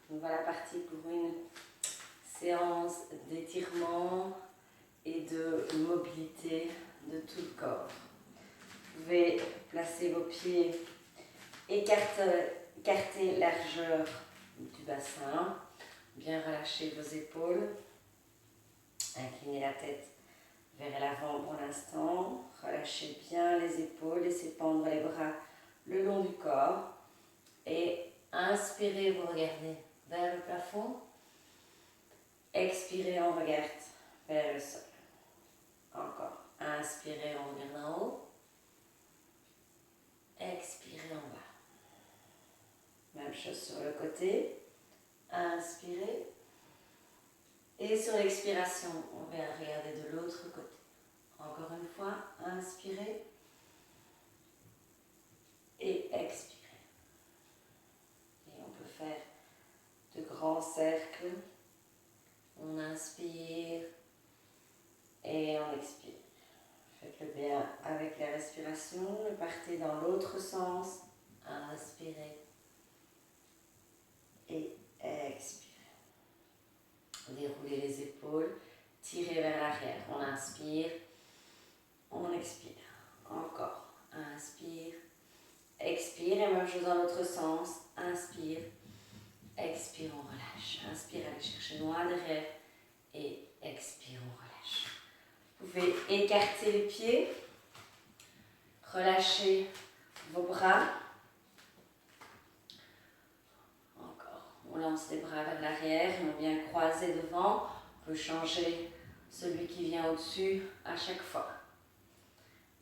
Donc voilà parti pour une séance d'étirement et de mobilité de tout le corps. Vous pouvez placer vos pieds, écarter largeur du bassin, bien relâcher vos épaules, incliner la tête vers l'avant pour l'instant, relâchez bien les épaules, laissez pendre les bras le long du corps et inspirez, vous regardez vers le plafond, expirez, on regarde vers le sol. Encore, inspirez, on regarde en haut, expirez en bas. Même chose sur le côté, inspirez. Et sur l'expiration, on va regarder de l'autre côté. Encore une fois, inspirez et expirez. Et on peut faire de grands cercles. On inspire et on expire. Faites-le bien avec la respiration. Partez dans l'autre sens. Inspirez et expirez. Déroulez les épaules, tirez vers l'arrière. On inspire, on expire. Encore, inspire, expire. Et même chose dans l'autre sens. Inspire, expire, on relâche. Inspire, allez chercher loin derrière. Et expire, on relâche. Vous pouvez écarter les pieds, relâcher vos bras. On lance les bras vers l'arrière et on vient croiser devant. On peut changer celui qui vient au-dessus à chaque fois.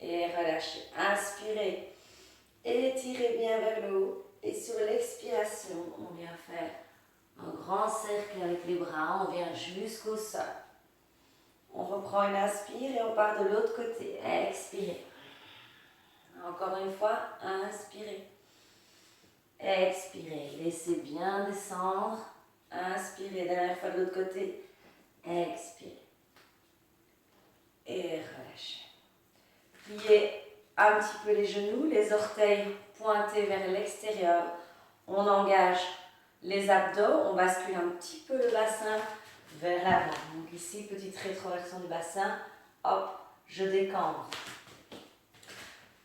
Et relâchez. Inspirez. Étirez bien vers le haut. Et sur l'expiration, on vient faire un grand cercle avec les bras. On vient jusqu'au sol. On reprend une inspire et on part de l'autre côté. Expirez. Encore une fois, inspirez. Expirez, laissez bien descendre. Inspirez, dernière fois de l'autre côté. Expirez. Et relâchez. Pliez un petit peu les genoux, les orteils pointés vers l'extérieur. On engage les abdos, on bascule un petit peu le bassin vers l'avant. Donc ici, petite rétroversion du bassin. Hop, je décambre.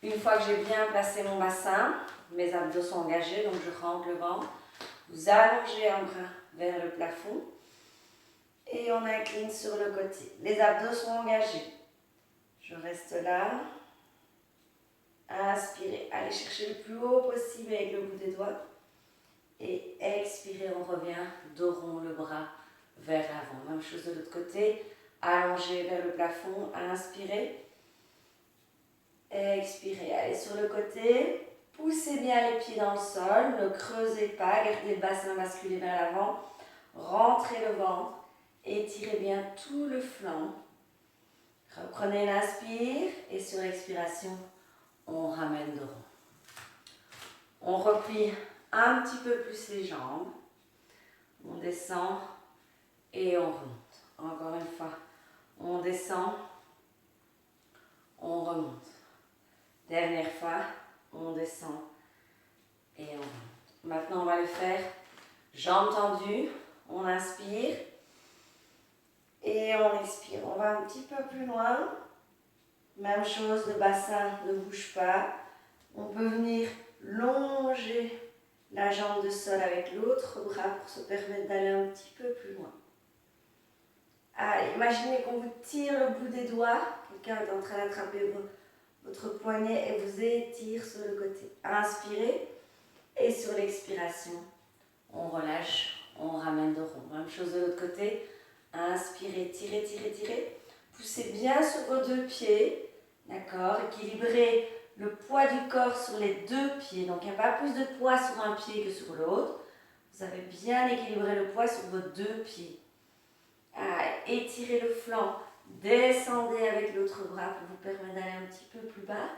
Une fois que j'ai bien placé mon bassin, mes abdos sont engagés, donc je rentre le ventre. Vous allongez un bras vers le plafond et on incline sur le côté. Les abdos sont engagés. Je reste là. Inspirez. Allez chercher le plus haut possible avec le bout des doigts. Et expirez, on revient dos rond, le bras vers l'avant. Même chose de l'autre côté. Allongez vers le plafond. Inspirez. Expirez. Allez sur le côté. Poussez bien les pieds dans le sol, ne creusez pas, gardez le bassin basculé vers l'avant, rentrez le ventre, étirez bien tout le flanc. Reprenez l'inspire et sur l'expiration, on ramène de rond. On replie un petit peu plus les jambes, on descend et on remonte. Encore une fois, on descend, on remonte. Dernière fois. On descend et on monte. Maintenant, on va le faire jambes tendues. On inspire et on expire. On va un petit peu plus loin. Même chose, le bassin ne bouge pas. On peut venir longer la jambe de sol avec l'autre bras pour se permettre d'aller un petit peu plus loin. Allez, imaginez qu'on vous tire le bout des doigts. Quelqu'un est en train d'attraper votre poignet et vous étire sur le côté. Inspirez et sur l'expiration, on relâche, on ramène de rond. Même chose de l'autre côté. Inspirez, tirez, tirez, tirez. Poussez bien sur vos deux pieds. D'accord? Équilibrez le poids du corps sur les deux pieds. Donc il n'y a pas plus de poids sur un pied que sur l'autre. Vous avez bien équilibré le poids sur vos deux pieds. Allez, étirez le flanc. Descendez avec l'autre bras pour vous permettre d'aller un petit peu plus bas.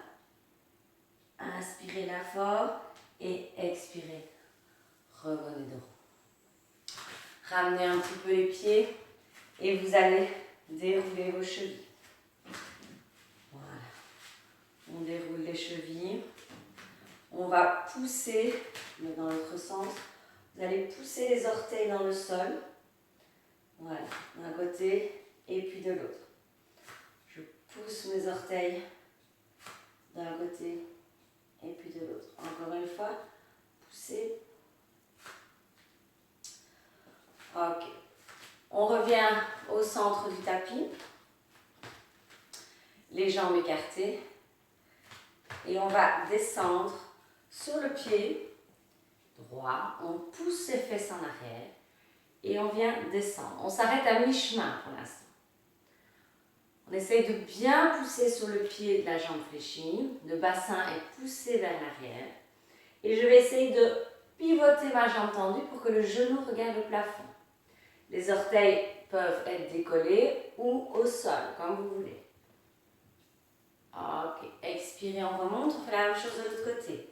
Inspirez là fort et expirez. Revenez de rond. Ramenez un petit peu les pieds et vous allez dérouler vos chevilles. Voilà. On déroule les chevilles. On va pousser, mais dans l'autre sens, Vous allez pousser les orteils dans le sol. Voilà, d'un côté et puis de l'autre. Je pousse mes orteils d'un côté et puis de l'autre. Encore une fois, poussez. Ok. On revient au centre du tapis. Les jambes écartées. Et on va descendre sur le pied droit. On pousse les fesses en arrière. Et on vient descendre. On s'arrête à mi-chemin pour l'instant. On essaye de bien pousser sur le pied de la jambe fléchie. Le bassin est poussé vers l'arrière. Et je vais essayer de pivoter ma jambe tendue pour que le genou regarde le plafond. Les orteils peuvent être décollés ou au sol, comme vous voulez. Ok, expirez, on remonte. On fait la même chose de l'autre côté.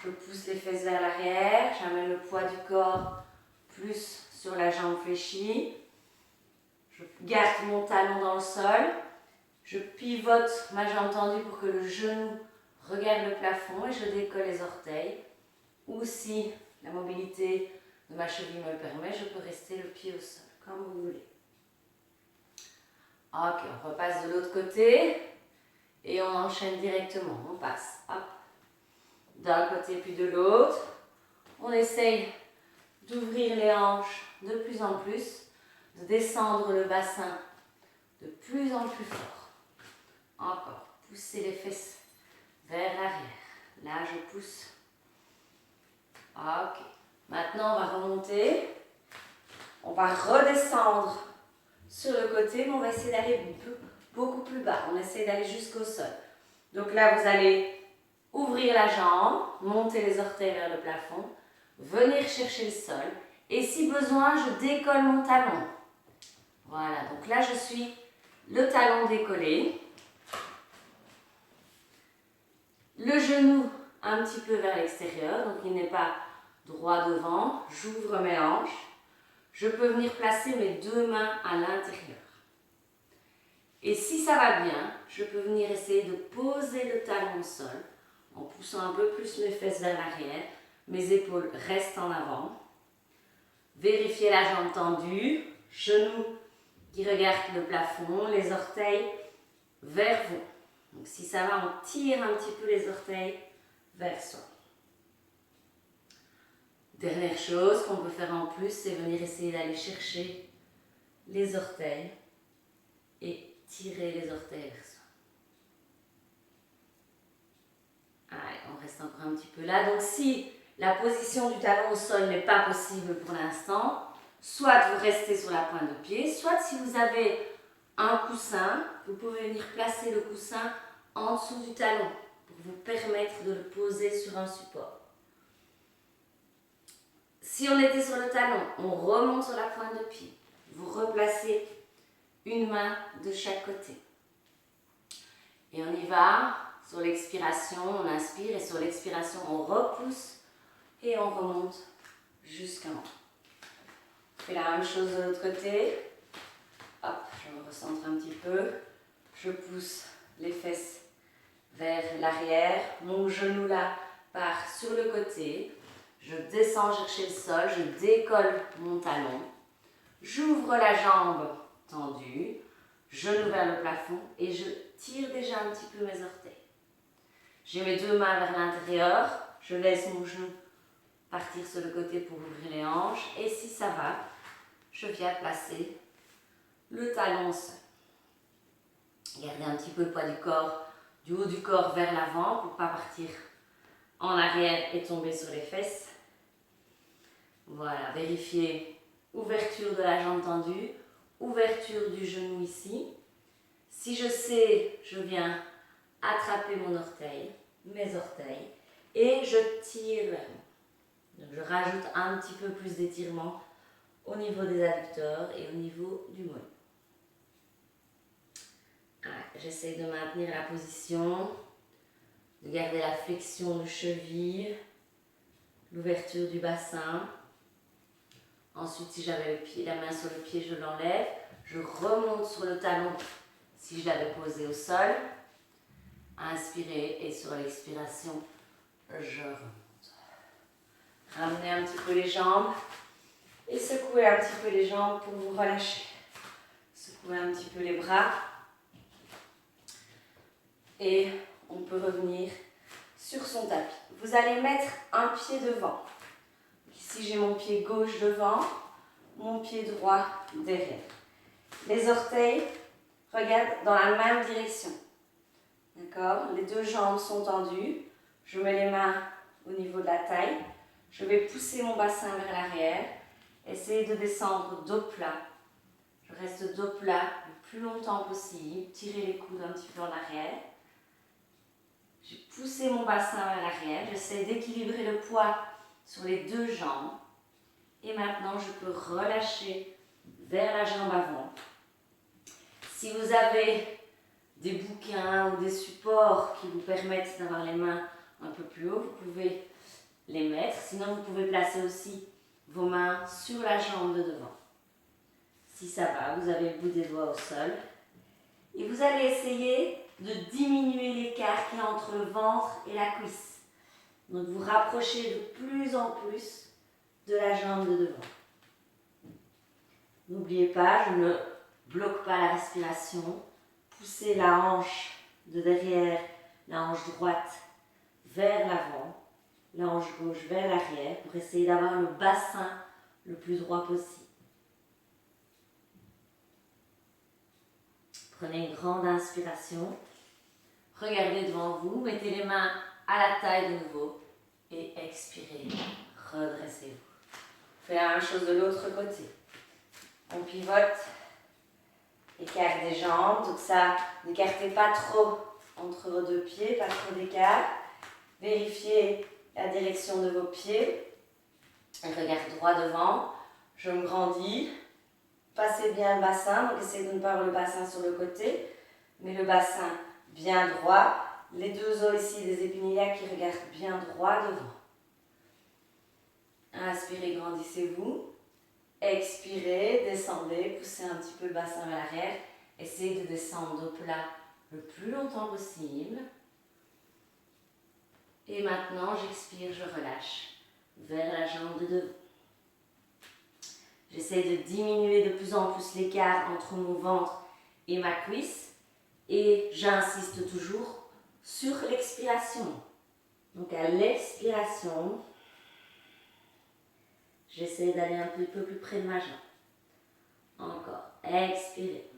Je pousse les fesses vers l'arrière. J'amène le poids du corps plus sur la jambe fléchie. Je garde mon talon dans le sol. Je pivote ma jambe tendue pour que le genou regarde le plafond et je décolle les orteils. Ou si la mobilité de ma cheville me le permet, je peux rester le pied au sol, comme vous voulez. Ok, on repasse de l'autre côté et on enchaîne directement. On passe, hop, d'un côté puis de l'autre. On essaye d'ouvrir les hanches de plus en plus, de descendre le bassin de plus en plus fort. Encore, poussez les fesses vers l'arrière. Là, je pousse. Ok. Maintenant, on va remonter. On va redescendre sur le côté, mais on va essayer d'aller beaucoup plus bas. On essaie d'aller jusqu'au sol. Donc là, vous allez ouvrir la jambe, monter les orteils vers le plafond, venir chercher le sol. Et si besoin, je décolle mon talon. Voilà, donc là, je suis le talon décollé. Le genou un petit peu vers l'extérieur, donc il n'est pas droit devant. J'ouvre mes hanches. Je peux venir placer mes deux mains à l'intérieur. Et si ça va bien, je peux venir essayer de poser le talon au sol en poussant un peu plus mes fesses vers l'arrière. Mes épaules restent en avant. Vérifiez la jambe tendue, genou qui regarde le plafond, les orteils vers vous. Donc si ça va, on tire un petit peu les orteils vers soi. Dernière chose qu'on peut faire en plus, c'est venir essayer d'aller chercher les orteils et tirer les orteils vers soi. Allez, on reste encore un petit peu là. Donc si la position du talon au sol n'est pas possible pour l'instant, soit vous restez sur la pointe de pied, soit si vous avez un coussin, vous pouvez venir placer le coussin en dessous du talon pour vous permettre de le poser sur un support. Si on était sur le talon, on remonte sur la pointe de pied. Vous replacez une main de chaque côté. Et on y va. Sur l'expiration, on inspire et sur l'expiration, on repousse et on remonte jusqu'en haut. On fait la même chose de l'autre côté. Hop, je me recentre un petit peu. Je pousse les fesses vers l'arrière. Mon genou là part sur le côté. Je descends chercher le sol. Je décolle mon talon. J'ouvre la jambe tendue. Genou vers le plafond et je tire déjà un petit peu mes orteils. J'ai mes deux mains vers l'intérieur. Je laisse mon genou partir sur le côté pour ouvrir les hanches. Et si ça va, je viens placer le talon au sol. Gardez un petit peu le poids du corps, du haut du corps vers l'avant pour ne pas partir en arrière et tomber sur les fesses. Voilà, vérifiez ouverture de la jambe tendue, ouverture du genou ici. Si je sais, je viens attraper mon orteil, mes orteils, et je tire vers moi. Donc je rajoute un petit peu plus d'étirement au niveau des adducteurs et au niveau du mollet. J'essaie de maintenir la position, de garder la flexion de cheville, l'ouverture du bassin. Ensuite, si j'avais la main sur le pied, je l'enlève. Je remonte sur le talon si je l'avais posé au sol. Inspirez et sur l'expiration, je remonte. Ramenez un petit peu les jambes et secouez un petit peu les jambes pour vous relâcher. Secouez un petit peu les bras et on peut revenir sur son tapis. Vous allez mettre un pied devant. Ici, j'ai mon pied gauche devant, mon pied droit derrière. Les orteils regardent dans la même direction. D'accord? Les deux jambes sont tendues. Je mets les mains au niveau de la taille. Je vais pousser mon bassin vers l'arrière. Essayez de descendre dos plat. Je reste dos plat le plus longtemps possible. Tirez les coudes un petit peu en arrière. J'ai poussé mon bassin vers l'arrière. J'essaie d'équilibrer le poids sur les deux jambes. Et maintenant, je peux relâcher vers la jambe avant. Si vous avez des bouquins ou des supports qui vous permettent d'avoir les mains un peu plus haut, vous pouvez les mettre. Sinon, vous pouvez placer aussi vos mains sur la jambe de devant. Si ça va, vous avez le bout des doigts au sol. Et vous allez essayer de diminuer l'écart qu'il y a entre le ventre et la cuisse. Donc, vous rapprochez de plus en plus de la jambe de devant. N'oubliez pas, je ne bloque pas la respiration. Poussez la hanche de derrière, la hanche droite vers l'avant, la hanche gauche vers l'arrière pour essayer d'avoir le bassin le plus droit possible. Prenez une grande inspiration. Regardez devant vous, mettez les mains à la taille de nouveau et expirez, redressez-vous. Faites la même chose de l'autre côté. On pivote, écart des jambes, donc ça, n'écartez pas trop entre vos deux pieds, pas trop d'écart. Vérifiez la direction de vos pieds. Regard droit devant, je me grandis. Passez bien le bassin, donc essayez de ne pas avoir le bassin sur le côté, mais le bassin bien droit. Les deux os ici des épinillas qui regardent bien droit devant. Inspirez, grandissez-vous. Expirez, descendez, poussez un petit peu le bassin vers l'arrière. Essayez de descendre au plat le plus longtemps possible. Et maintenant, j'expire, je relâche vers la jambe de devant. J'essaie de diminuer de plus en plus l'écart entre mon ventre et ma cuisse. Et j'insiste toujours sur l'expiration. Donc à l'expiration, j'essaie d'aller un petit peu plus près de ma jambe. Encore. Expirez.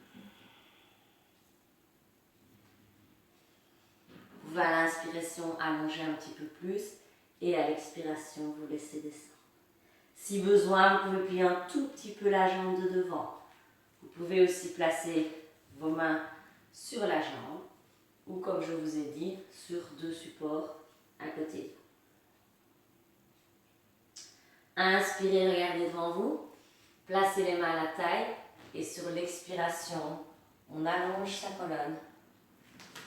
Vous pouvez à l'inspiration allonger un petit peu plus et à l'expiration, vous laissez descendre. Si besoin, vous pouvez plier un tout petit peu la jambe de devant. Vous pouvez aussi placer vos mains sur la jambe ou, comme je vous ai dit, sur deux supports à côté. Inspirez, regardez devant vous. Placez les mains à la taille et sur l'expiration, on allonge sa colonne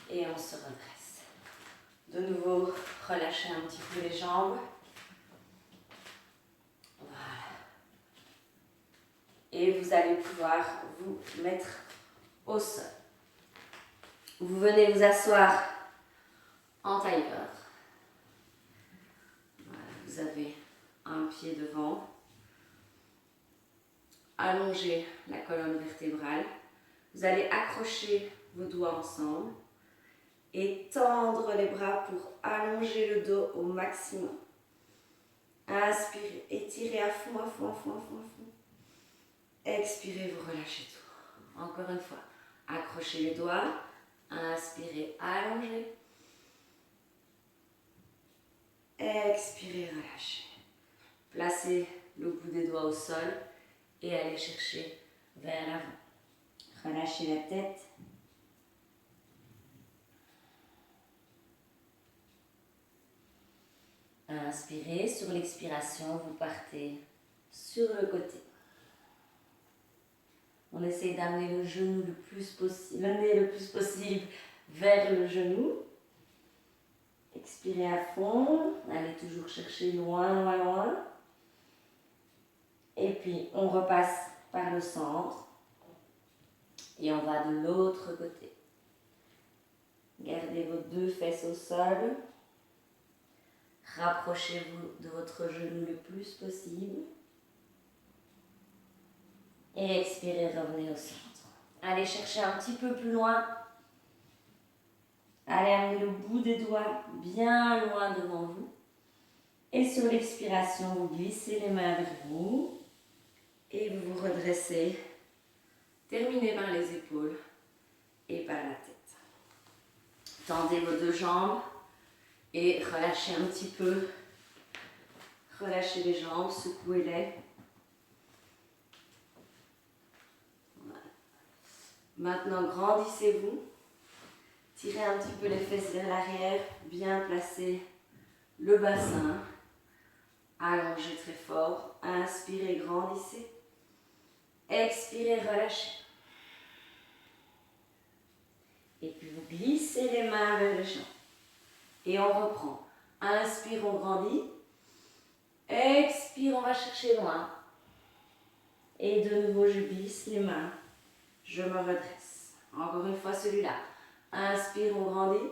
et on se redresse. De nouveau, relâchez un petit peu les jambes. Voilà. Et vous allez pouvoir vous mettre au sol. Vous venez vous asseoir en tailleur. Voilà, vous avez un pied devant. Allongez la colonne vertébrale. Vous allez accrocher vos doigts ensemble et tendre les bras pour allonger le dos au maximum. Inspirez, étirez à fond, à fond, à fond, à fond, à fond. Expirez, vous relâchez tout. Encore une fois, accrochez les doigts. Inspirez, allongez. Expirez, relâchez. Placez le bout des doigts au sol et allez chercher vers l'avant. Relâchez la tête. Inspirez, sur l'expiration, vous partez sur le côté. On essaye d'amener le genou le plus possible, le nez le plus possible vers le genou. Expirez à fond, allez toujours chercher loin, loin, loin. Et puis on repasse par le centre et on va de l'autre côté. Gardez vos deux fesses au sol. Rapprochez-vous de votre genou le plus possible. Et expirez, revenez au centre. Allez chercher un petit peu plus loin. Allez amener le bout des doigts bien loin devant vous. Et sur l'expiration, vous glissez les mains vers vous. Et vous vous redressez. Terminez par les épaules et par la tête. Tendez vos deux jambes et relâchez un petit peu. Relâchez les jambes, secouez-les. Voilà. Maintenant, grandissez-vous. Tirez un petit peu les fesses vers l'arrière, bien placez le bassin. Allongez très fort. Inspirez, grandissez. Expirez, relâchez. Et puis vous glissez les mains vers les jambes. Et on reprend. Inspire, on grandit. Expire, on va chercher loin. Et de nouveau, je glisse les mains. Je me redresse. Encore une fois, celui-là. Inspire, on grandit.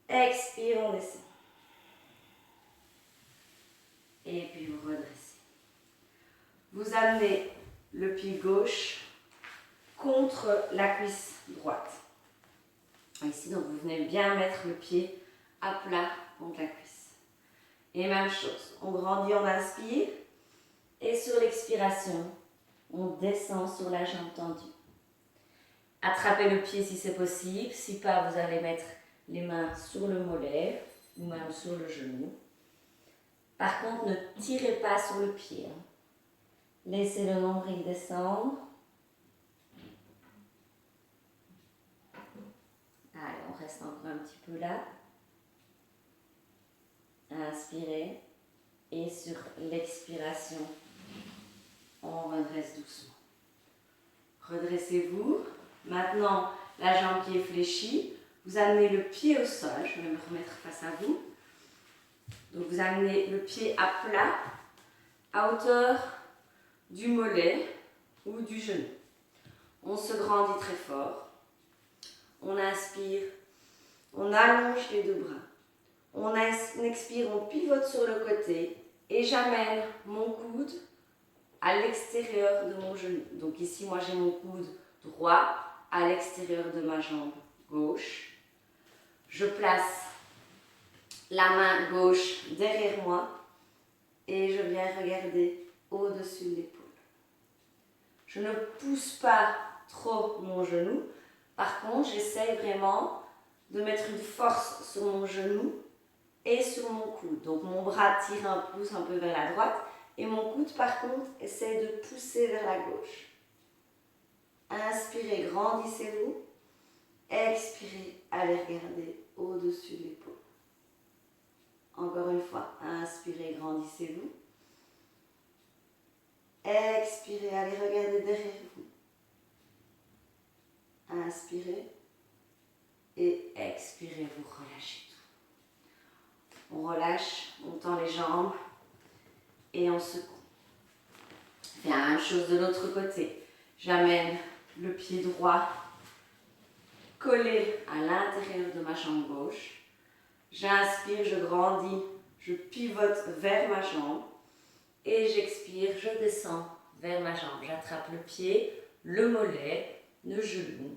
Expire, on descend. Et puis vous redressez. Vous amenez le pied gauche contre la cuisse droite. Ici, donc vous venez bien mettre le pied à plat contre la cuisse. Et même chose, on grandit, on inspire. Et sur l'expiration, on descend sur la jambe tendue. Attrapez le pied si c'est possible. Si pas, vous allez mettre les mains sur le mollet ou même sur le genou. Par contre, ne tirez pas sur le pied. Laissez le nombril descendre. Allez, on reste encore un petit peu là. Inspirez. Et sur l'expiration, on redresse doucement. Redressez-vous. Maintenant, la jambe qui est fléchie. Vous amenez le pied au sol. Je vais me remettre face à vous. Donc, vous amenez le pied à plat, à hauteur du mollet ou du genou. On se grandit très fort. On inspire. On allonge les deux bras. On expire, on pivote sur le côté et j'amène mon coude à l'extérieur de mon genou. Donc ici, moi j'ai mon coude droit à l'extérieur de ma jambe gauche. Je place la main gauche derrière moi et je viens regarder au-dessus de l'épaule. Je ne pousse pas trop mon genou. Par contre, j'essaie vraiment de mettre une force sur mon genou et sur mon coude. Donc mon bras tire un peu vers la droite et mon coude par contre essaie de pousser vers la gauche. Inspirez, grandissez-vous. Expirez, allez regarder au-dessus de l'épaule. Encore une fois, inspirez, grandissez-vous. Expirez, allez regarder derrière vous. Inspirez et expirez, vous relâchez tout. On relâche, on tend les jambes et on secoue. Je fais la même chose de l'autre côté. J'amène le pied droit collé à l'intérieur de ma jambe gauche. J'inspire, je grandis, je pivote vers ma jambe. Et j'expire, je descends vers ma jambe. J'attrape le pied, le mollet, le genou.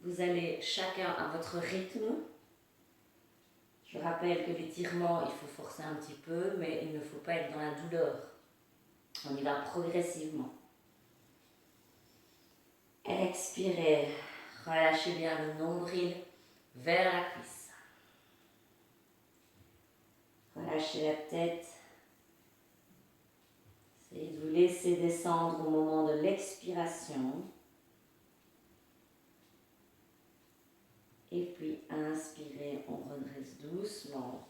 Vous allez chacun à votre rythme. Je rappelle que l'étirement, il faut forcer un petit peu, mais il ne faut pas être dans la douleur. On y va progressivement. Expirez, relâchez bien le nombril vers la cuisse. Relâchez la tête. Essayez de vous laisser descendre au moment de l'expiration. Et puis, inspirez, on redresse doucement.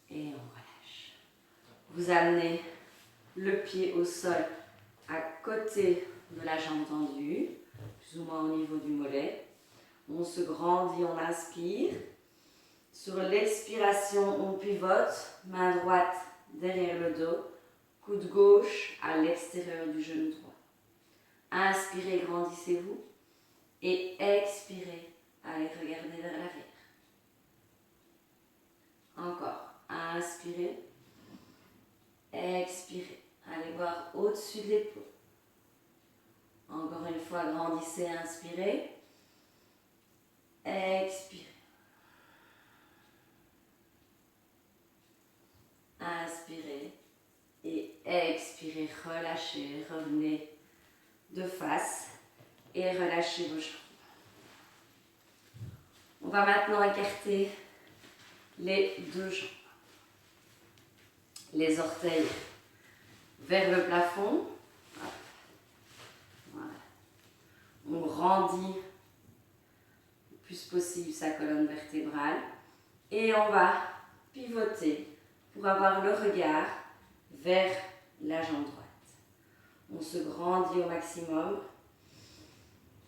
Et on relâche. Vous amenez le pied au sol à côté de la jambe tendue, plus ou moins au niveau du mollet. On se grandit, on inspire. Sur l'expiration, on pivote, main droite derrière le dos, coude gauche à l'extérieur du genou droit. Inspirez, grandissez-vous. Et expirez, allez regarder vers l'arrière. Encore. Inspirez. Expirez. Allez voir au-dessus de l'épaule. Encore une fois, grandissez, inspirez. Expirez. Inspirez. Et expirez. Relâchez. Revenez de face. Et relâchez vos jambes. On va maintenant écarter les deux jambes. Les orteils vers le plafond. Voilà. On grandit le plus possible sa colonne vertébrale. Et on va pivoter pour avoir le regard vers la jambe droite. On se grandit au maximum.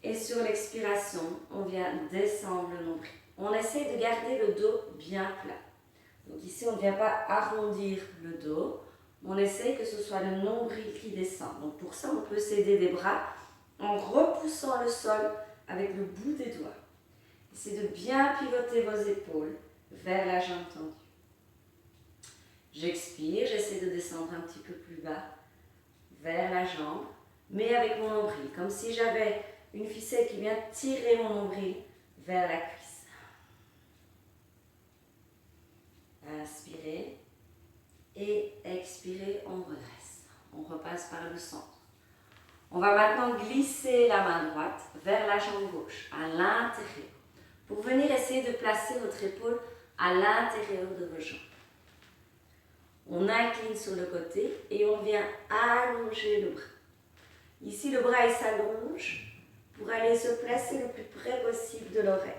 Et sur l'expiration, on vient descendre le nombril. On essaie de garder le dos bien plat. Donc ici, on ne vient pas arrondir le dos. On essaie que ce soit le nombril qui descend. Donc pour ça, on peut s'aider des bras en repoussant le sol avec le bout des doigts. Essayez de bien pivoter vos épaules vers la jambe tendue. J'expire, j'essaie de descendre un petit peu plus bas vers la jambe, mais avec mon nombril, comme si j'avais une ficelle qui vient tirer mon nombril vers la cuisse. Inspirez et expirez, on redresse. On repasse par le centre. On va maintenant glisser la main droite vers la jambe gauche, à l'intérieur, pour venir essayer de placer votre épaule à l'intérieur de vos jambes. On incline sur le côté et on vient allonger le bras. Ici, le bras il s'allonge pour aller se placer le plus près possible de l'oreille.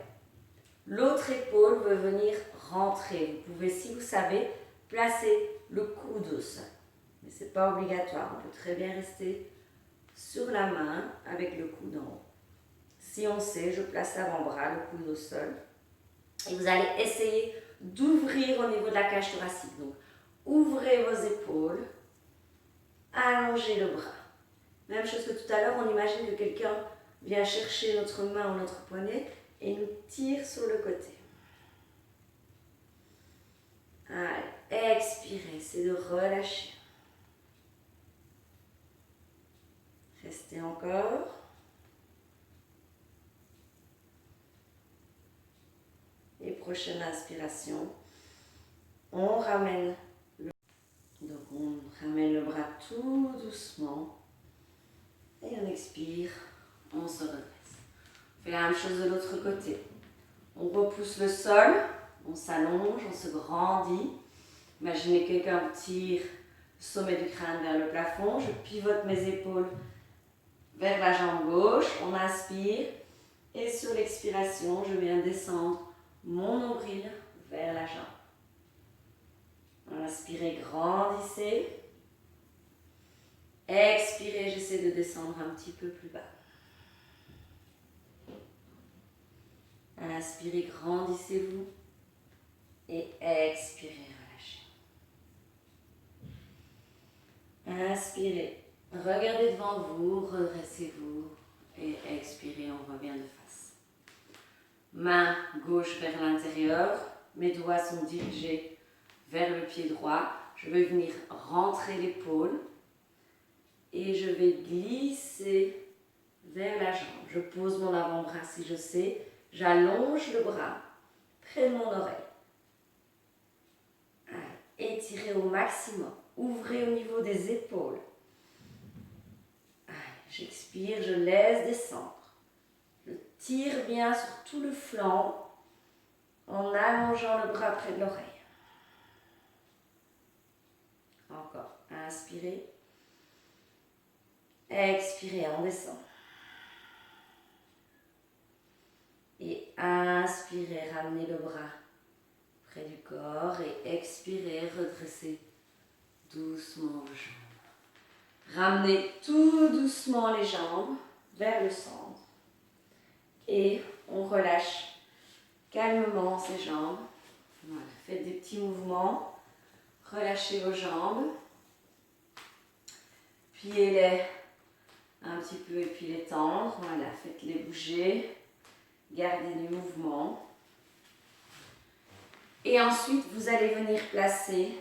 L'autre épaule veut venir rentrer. Vous pouvez, si vous savez, placer le coude au sol. Mais ce n'est pas obligatoire. On peut très bien rester sur la main avec le coude en haut. Si on sait, je place l'avant-bras, le coude au sol. Et vous allez essayer d'ouvrir au niveau de la cage thoracique. Donc, ouvrez vos épaules, allongez le bras. Même chose que tout à l'heure, on imagine que quelqu'un vient chercher notre main ou notre poignet et nous tire sur le côté. Allez, expirez, c'est de relâcher. Restez encore. Et prochaine inspiration, on ramène le bras tout doucement. Et on expire, on se redresse. On fait la même chose de l'autre côté. On repousse le sol, on s'allonge, on se grandit. Imaginez que quelqu'un tire le sommet du crâne vers le plafond. Je pivote mes épaules vers la jambe gauche. On inspire. Et sur l'expiration, je viens descendre mon nombril vers la jambe. Inspirez, grandissez. Expirez, j'essaie de descendre un petit peu plus bas. Inspirez, grandissez-vous. Et expirez, relâchez. Inspirez, regardez devant vous, redressez-vous. Et expirez, on revient de face. Main gauche vers l'intérieur. Mes doigts sont dirigés vers le pied droit. Je vais venir rentrer l'épaule. Et je vais glisser vers la jambe. Je pose mon avant-bras si je sais. J'allonge le bras près de mon oreille. Allez, étirez au maximum. Ouvrez au niveau des épaules. Allez, j'expire, je laisse descendre. Je tire bien sur tout le flanc en allongeant le bras près de l'oreille. Encore. Inspirez. Expirez, on descend. Et inspirez, ramenez le bras près du corps et expirez, redressez doucement vos jambes. Ramenez tout doucement les jambes vers le centre. Et on relâche calmement ces jambes. Voilà, faites des petits mouvements. Relâchez vos jambes. Pliez-les un petit peu et puis les tendre. Voilà, faites-les bouger. Gardez du mouvement. Et ensuite, vous allez venir placer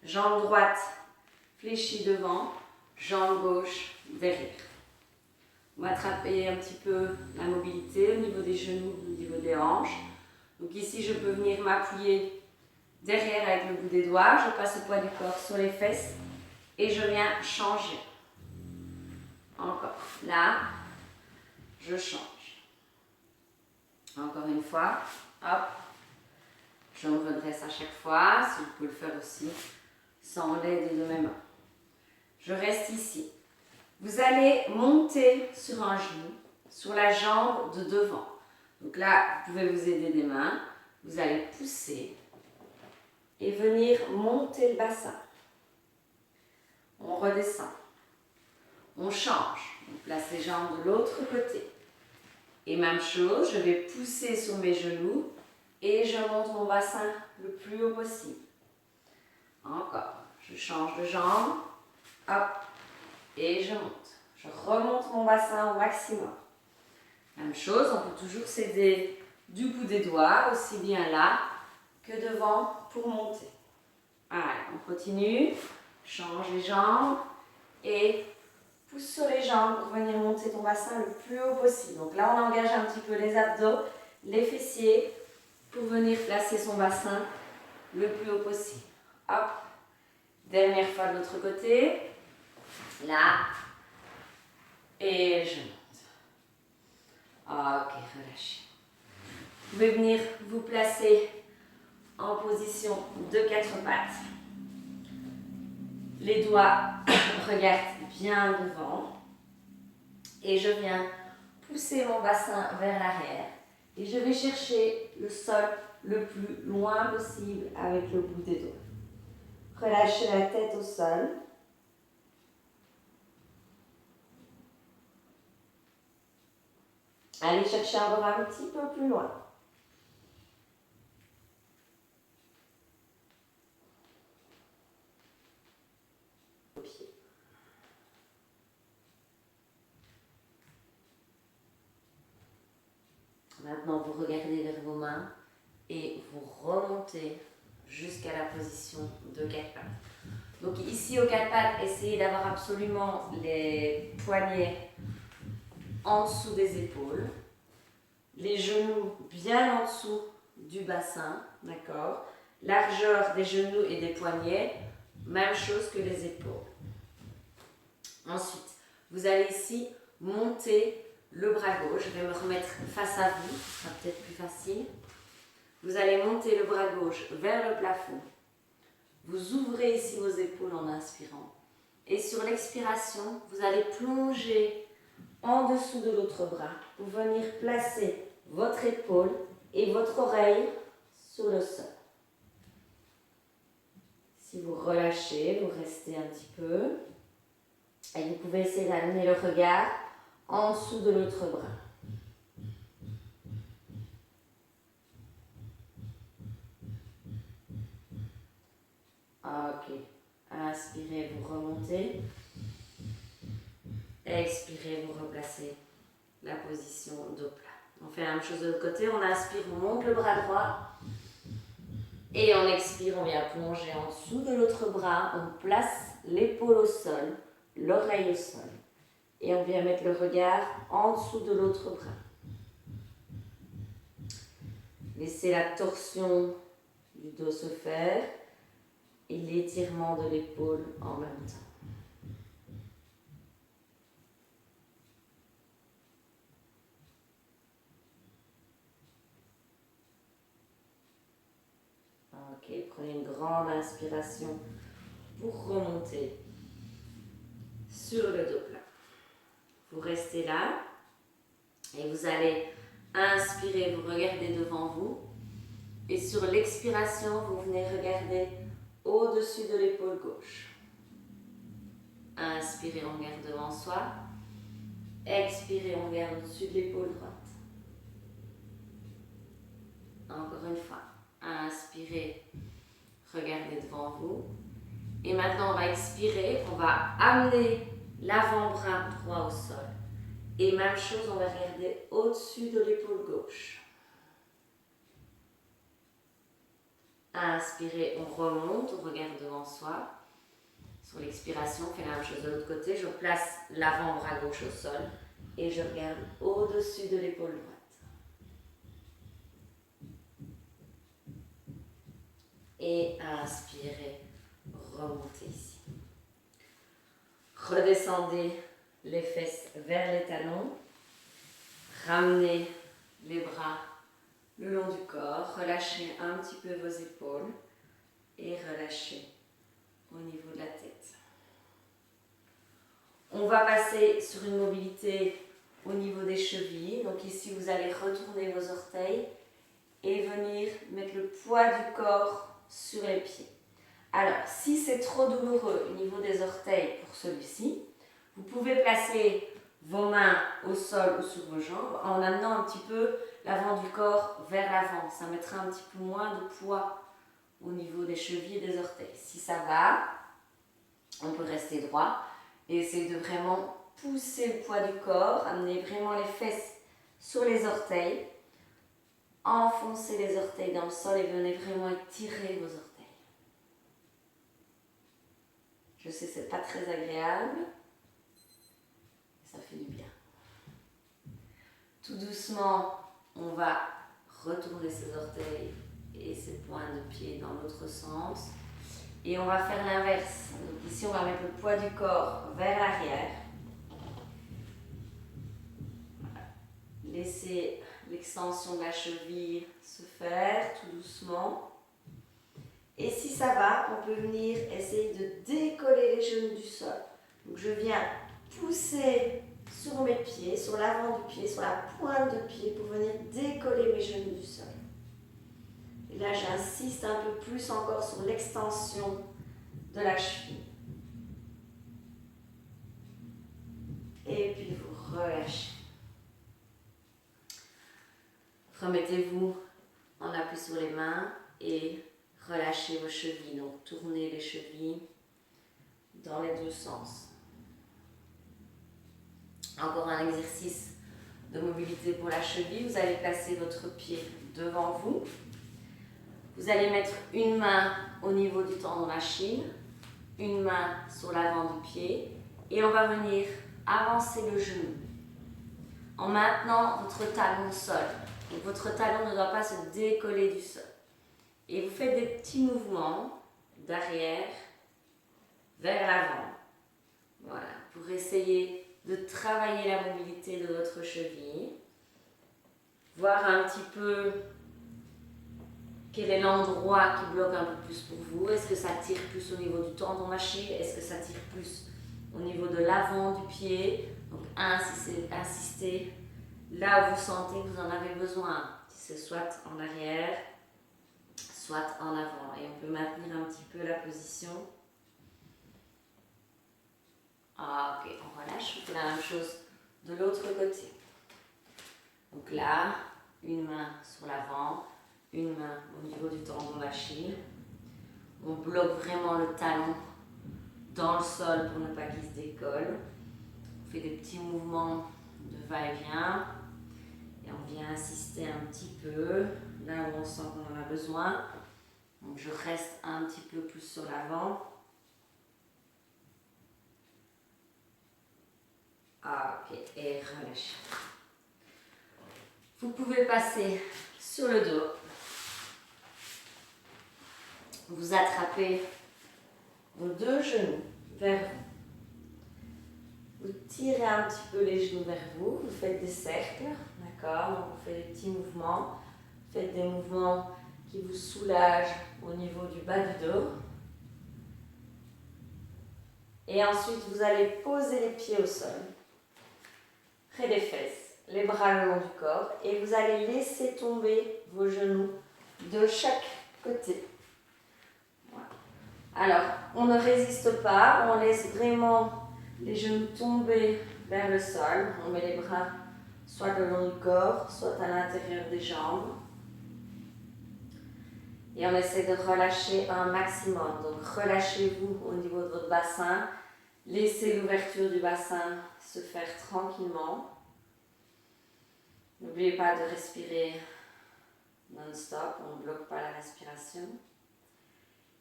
jambe droite fléchie devant, jambe gauche derrière. On va attraper un petit peu la mobilité au niveau des genoux, au niveau des hanches. Donc ici, je peux venir m'appuyer derrière avec le bout des doigts. Je passe le poids du corps sur les fesses et je viens changer. Encore. Là, je change. Encore une fois. Hop. Je me redresse à chaque fois. Si vous pouvez le faire aussi sans l'aide de mes mains. Je reste ici. Vous allez monter sur un genou, sur la jambe de devant. Donc là, vous pouvez vous aider des mains. Vous allez pousser et venir monter le bassin. On redescend. On change. On place les jambes de l'autre côté. Et même chose, je vais pousser sur mes genoux et je monte mon bassin le plus haut possible. Encore. Je change de jambe. Hop. Et je monte. Je remonte mon bassin au maximum. Même chose, on peut toujours s'aider du bout des doigts, aussi bien là que devant pour monter. Allez, on continue. Change les jambes et pousse sur les jambes pour venir monter ton bassin le plus haut possible. Donc là, on engage un petit peu les abdos, les fessiers pour venir placer son bassin le plus haut possible. Hop. Dernière fois de l'autre côté. Là. Et je monte. Ok, relâchez. Vous pouvez venir vous placer en position de 4 pattes. Les doigts regardent bien devant. Et je viens pousser mon bassin vers l'arrière. Et je vais chercher le sol le plus loin possible avec le bout des doigts. Relâchez la tête au sol. Allez chercher encore un petit peu plus loin. Au pied. Maintenant, vous regardez vers vos mains et vous remontez jusqu'à la position de 4 pattes. Donc ici, aux 4 pattes, essayez d'avoir absolument les poignets en dessous des épaules, les genoux bien en dessous du bassin, d'accord? Largeur des genoux et des poignets, même chose que les épaules. Ensuite, vous allez ici monter le bras gauche. Je vais me remettre face à vous, ce sera peut-être plus facile. Vous allez monter le bras gauche vers le plafond. Vous ouvrez ici vos épaules en inspirant. Et sur l'expiration, vous allez plonger en dessous de l'autre bras pour venir placer votre épaule et votre oreille sur le sol. Si vous relâchez, vous restez un petit peu. Et vous pouvez essayer d'amener le regard en dessous de l'autre bras. Ok. Inspirez, vous remontez. Expirez, vous replacez la position dos plat. On fait la même chose de l'autre côté. On inspire, on monte le bras droit. Et on expire, on vient plonger en dessous de l'autre bras. On place l'épaule au sol, l'oreille au sol. Et on vient mettre le regard en dessous de l'autre bras. Laissez la torsion du dos se faire et l'étirement de l'épaule en même temps. Ok, prenez une grande inspiration pour remonter sur le dos plat. Vous restez là et vous allez inspirer, vous regardez devant vous et sur l'expiration, vous venez regarder au-dessus de l'épaule gauche. Inspirez, on regarde devant soi. Expirez, on regarde au-dessus de l'épaule droite. Encore une fois. Inspirez, regardez devant vous. Et maintenant, on va expirer, on va amener l'avant-bras droit au sol. Et même chose, on va regarder au-dessus de l'épaule gauche. Inspirez, on remonte, on regarde devant soi. Sur l'expiration, on fait la même chose de l'autre côté. Je place l'avant-bras gauche au sol et je regarde au-dessus de l'épaule droite. Et inspirez, remontez ici. Redescendez les fesses vers les talons. Ramenez les bras le long du corps. Relâchez un petit peu vos épaules et relâchez au niveau de la tête. On va passer sur une mobilité au niveau des chevilles. Donc ici, vous allez retourner vos orteils et venir mettre le poids du corps sur les pieds. Alors, si c'est trop douloureux au niveau des orteils pour celui-ci, vous pouvez placer vos mains au sol ou sur vos jambes en amenant un petit peu l'avant du corps vers l'avant. Ça mettra un petit peu moins de poids au niveau des chevilles et des orteils. Si ça va, on peut rester droit et essayer de vraiment pousser le poids du corps, amener vraiment les fesses sur les orteils, enfoncez les orteils dans le sol et venez vraiment étirer vos orteils. Je sais, c'est pas très agréable, ça fait du bien. Tout doucement, on va retourner ses orteils et ses pointes de pied dans l'autre sens. Et on va faire l'inverse. Donc ici, on va mettre le poids du corps vers l'arrière. Laissez l'extension de la cheville se faire tout doucement. Et si ça va, on peut venir essayer de décoller les genoux du sol. Donc je viens pousser sur mes pieds, sur l'avant du pied, sur la pointe de pied pour venir décoller mes genoux du sol. Et là, j'insiste un peu plus encore sur l'extension de la cheville. Et puis vous relâchez. Remettez-vous en appui sur les mains et relâchez vos chevilles. Donc tournez les chevilles dans les deux sens. Encore un exercice de mobilité pour la cheville. Vous allez placer votre pied devant vous. Vous allez mettre une main au niveau du tendon d'Achille, une main sur l'avant du pied et on va venir avancer le genou en maintenant votre talon au sol. Donc votre talon ne doit pas se décoller du sol. Et vous faites des petits mouvements d'arrière vers l'avant. Voilà, pour essayer de travailler la mobilité de votre cheville. Voir un petit peu quel est l'endroit qui bloque un peu plus pour vous. Est-ce que ça tire plus au niveau du tendon d'Achille? Est-ce que ça tire plus au niveau de l'avant du pied? Donc insistez là où vous sentez que vous en avez besoin. Si c'est soit en arrière, soit en avant. Et on peut maintenir un petit peu la position. Ah, ok, on relâche. On fait la même chose de l'autre côté. Donc là, une main sur l'avant, une main au niveau du tendon d'Achille. On bloque vraiment le talon dans le sol pour ne pas qu'il se décolle. On fait des petits mouvements de va-et-vient. Et on vient insister un petit peu là où on sent qu'on en a besoin. Donc je reste un petit peu plus sur l'avant. Ah, ok, et relâchez. Vous pouvez passer sur le dos. Vous attrapez vos deux genoux vers vous. Vous tirez un petit peu les genoux vers vous. Vous faites des cercles, d'accord? Donc vous faites des petits mouvements. Faites des mouvements qui vous soulagent au niveau du bas du dos. Et ensuite, vous allez poser les pieds au sol, près des fesses, les bras le long du corps. Et vous allez laisser tomber vos genoux de chaque côté. Voilà. Alors, on ne résiste pas, on laisse vraiment les genoux tomber vers le sol. On met les bras soit le long du corps, soit à l'intérieur des jambes. Et on essaie de relâcher un maximum. Donc relâchez-vous au niveau de votre bassin. Laissez l'ouverture du bassin se faire tranquillement. N'oubliez pas de respirer non-stop, on ne bloque pas la respiration.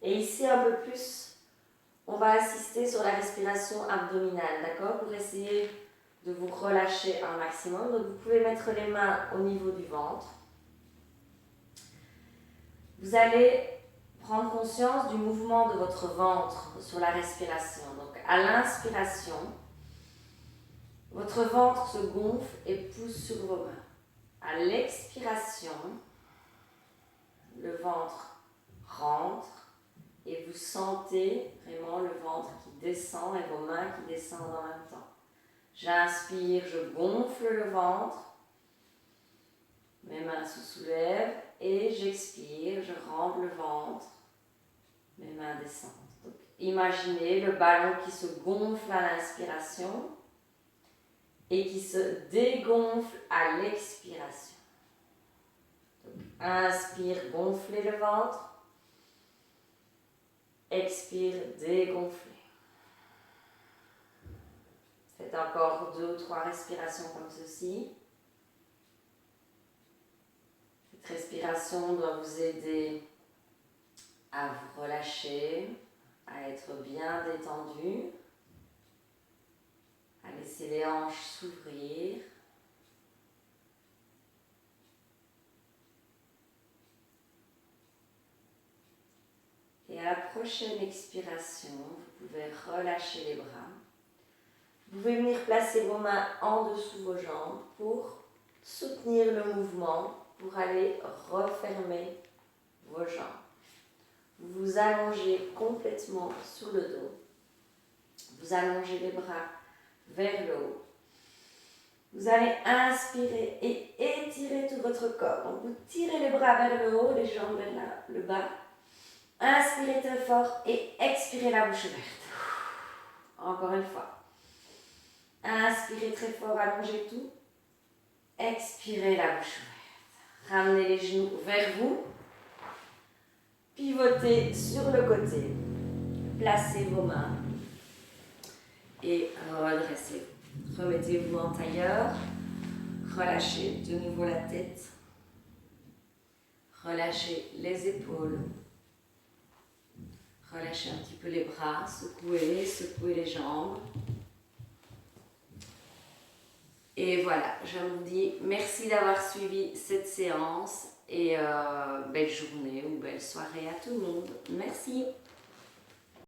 Et ici, un peu plus, on va assister sur la respiration abdominale, d'accord? Pour essayer de vous relâcher un maximum. Donc, vous pouvez mettre les mains au niveau du ventre. Vous allez prendre conscience du mouvement de votre ventre sur la respiration. Donc, à l'inspiration, votre ventre se gonfle et pousse sur vos mains. À l'expiration, le ventre rentre et vous sentez vraiment le ventre qui descend et vos mains qui descendent en même temps. J'inspire, je gonfle le ventre, mes mains se soulèvent et j'expire, je rentre le ventre, mes mains descendent. Donc, imaginez le ballon qui se gonfle à l'inspiration et qui se dégonfle à l'expiration. Donc, inspire, gonflez le ventre. Expire, dégonflez. Faites encore 2 ou 3 respirations comme ceci. Cette respiration doit vous aider à vous relâcher, à être bien détendu, à laisser les hanches s'ouvrir. Et à la prochaine expiration, vous pouvez relâcher les bras. Vous pouvez venir placer vos mains en dessous vos jambes pour soutenir le mouvement, pour aller refermer vos jambes. Vous vous allongez complètement sur le dos. Vous allongez les bras vers le haut. Vous allez inspirer et étirer tout votre corps. Donc vous tirez les bras vers le haut, les jambes vers le bas. Inspirez très fort et expirez la bouche ouverte. Encore une fois. Inspirez très fort, allongez tout. Expirez la bouche ouverte. Ramenez les genoux vers vous. Pivotez sur le côté. Placez vos mains. Et redressez-vous. Remettez-vous en tailleur. Relâchez de nouveau la tête. Relâchez les épaules. Relâchez un petit peu les bras, secouez les jambes. Et voilà, je vous dis merci d'avoir suivi cette séance et belle journée ou belle soirée à tout le monde. Merci.